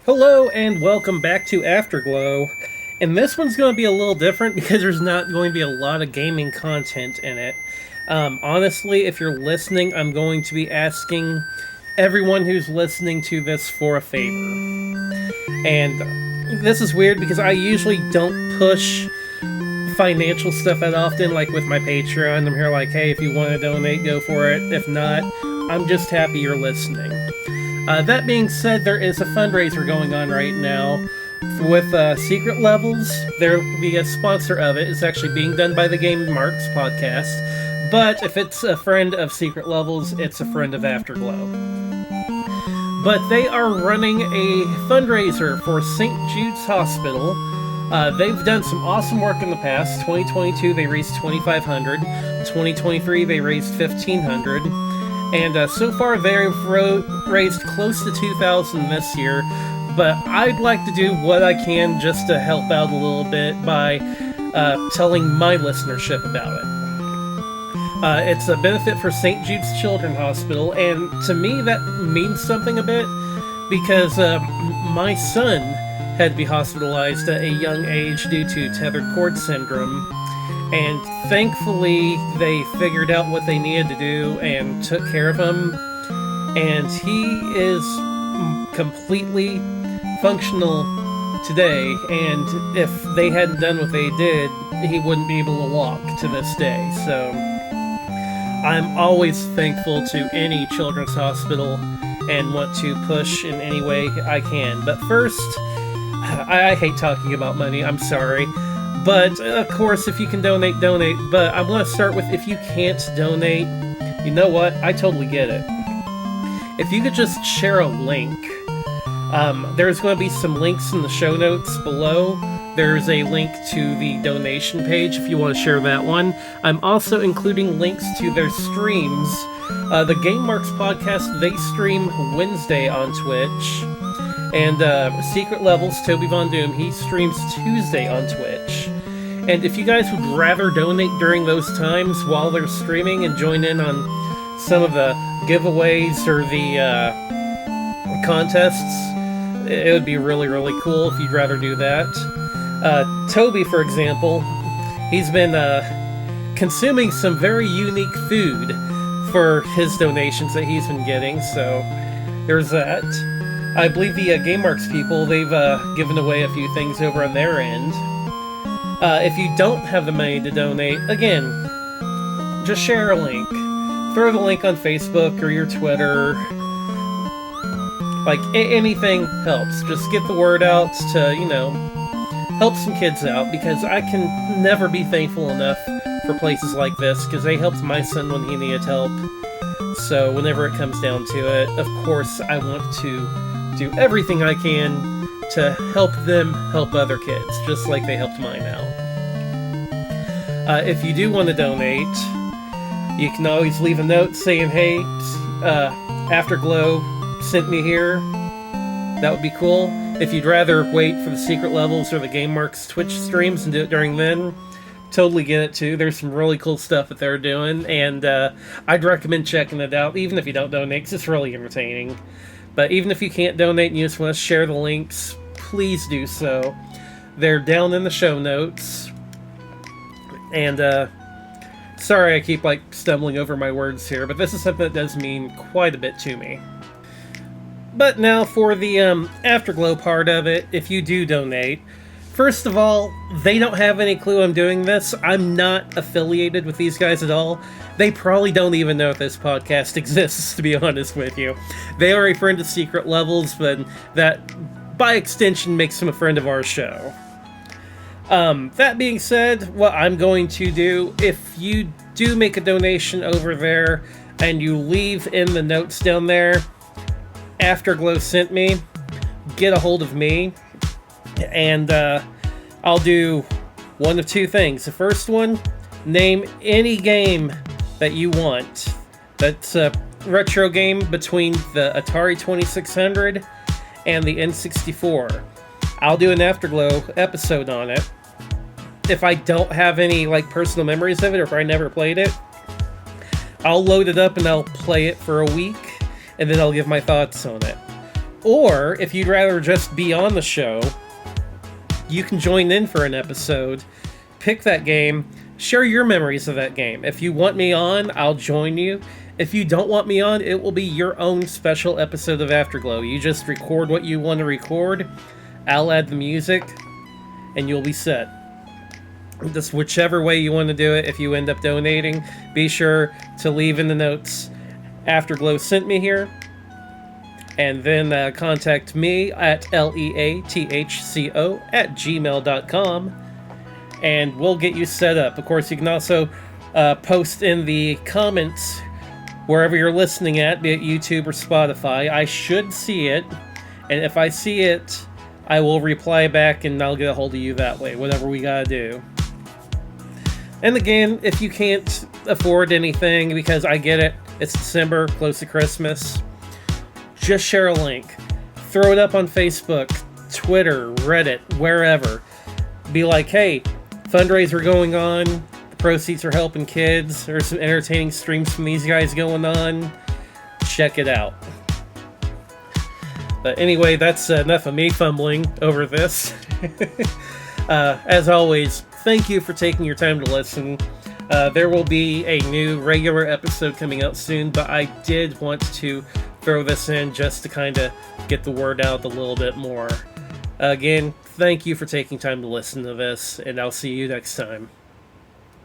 Hello and welcome back to Afterglow. And this one's going to be a little different because there's not going to be a lot of gaming content in it. Honestly, if you're listening, I'm going to be asking everyone who's listening to this for a favor. And this is weird because I usually don't push financial stuff that often, like with my Patreon. I'm here like, hey, if you want to donate, go for it. If not, I'm just happy you're listening. That being said, there is a fundraiser going on right now with Secret Levels. They're the sponsor of it. It's actually being done by the Gameboree podcast. But if it's a friend of Secret Levels, it's a friend of Afterglow. But they are running a fundraiser for St. Jude's Hospital. They've done some awesome work in the past. 2022, they raised $2,500. 2023, they raised $1,500. And so far, they've raised close to $2,000 this year. But I'd like to do what I can just to help out a little bit by telling my listenership about it. It's a benefit for St. Jude's Children's Hospital, and to me that means something a bit because my son had to be hospitalized at a young age due to tethered cord syndrome. And thankfully, they figured out what they needed to do and took care of him. And he is completely functional today. And if they hadn't done what they did, he wouldn't be able to walk to this day. So I'm always thankful to any children's hospital and want to push in any way I can. But first, I hate talking about money. I'm sorry. But, of course, if you can donate, donate. But I want to start with, if you can't donate, you know what? I totally get it. If you could just share a link. There's going to be some links in the show notes below. There's a link to the donation page if you want to share that one. I'm also including links to their streams. The Gameboree podcast, they stream Wednesday on Twitch. And Secret Levels, TobyVonDoom, he streams Tuesday on Twitch. And if you guys would rather donate during those times while they're streaming and join in on some of the giveaways or the contests, it would be really, really cool if you'd rather do that. Toby, for example, he's been consuming some very unique food for his donations that he's been getting, so there's that. I believe the Gameboree people, they've given away a few things over on their end. If you don't have the money to donate, again, just share a link. Throw the link on Facebook or your Twitter. Like, anything helps. Just get the word out to, help some kids out, because I can never be thankful enough for places like this, because they helped my son when he needed help. So whenever it comes down to it, of course, I want to do everything I can to help them help other kids, just like they helped mine out. If you do want to donate, you can always leave a note saying, hey, Afterglow sent me here. That would be cool. If you'd rather wait for the Secret Levels or the Gameboree Twitch streams and do it during then, totally get it too. There's some really cool stuff that they're doing, and I'd recommend checking it out, even if you don't donate, because it's really entertaining. But even if you can't donate and you just want to share the links, please do so. They're down in the show notes. And, sorry I keep, stumbling over my words here, but this is something that does mean quite a bit to me. But now for the Afterglow part of it, if you do donate. First of all, they don't have any clue I'm doing this. I'm not affiliated with these guys at all. They probably don't even know if this podcast exists, to be honest with you. They are a friend of Secret Levels, but that, by extension, makes them a friend of our show. That being said, what I'm going to do, if you do make a donation over there, and you leave in the notes down there, Afterglow sent me, get a hold of me, and I'll do one of two things. The first one, name any game that you want. That's a retro game between the Atari 2600 and the N64. I'll do an Afterglow episode on it. If I don't have any personal memories of it, or if I never played it, I'll load it up and I'll play it for a week, and then I'll give my thoughts on it. Or if you'd rather just be on the show, you can join in for an episode, pick that game, share your memories of that game. If you want me on, I'll join you. If you don't want me on, it will be your own special episode of Afterglow. You just record what you want to record, I'll add the music, and you'll be set. Just whichever way you want to do it. If you end up donating, be sure to leave in the notes, Afterglow sent me here, and then contact me at leathco@gmail.com, and we'll get you set up. Of course, you can also post in the comments wherever you're listening at, be it YouTube or Spotify. I should see it, and if I see it, I will reply back and I'll get a hold of you that way, whatever we gotta do. And again, if you can't afford anything, because I get it, it's December, close to Christmas, just share a link. Throw it up on Facebook, Twitter, Reddit, wherever. Be like, hey, fundraiser going on, the proceeds are helping kids, there's some entertaining streams from these guys going on, check it out. But anyway, that's enough of me fumbling over this. As always, thank you for taking your time to listen. There will be a new regular episode coming out soon, but I did want to throw this in just to kind of get the word out a little bit more. Again, thank you for taking time to listen to this, and I'll see you next time.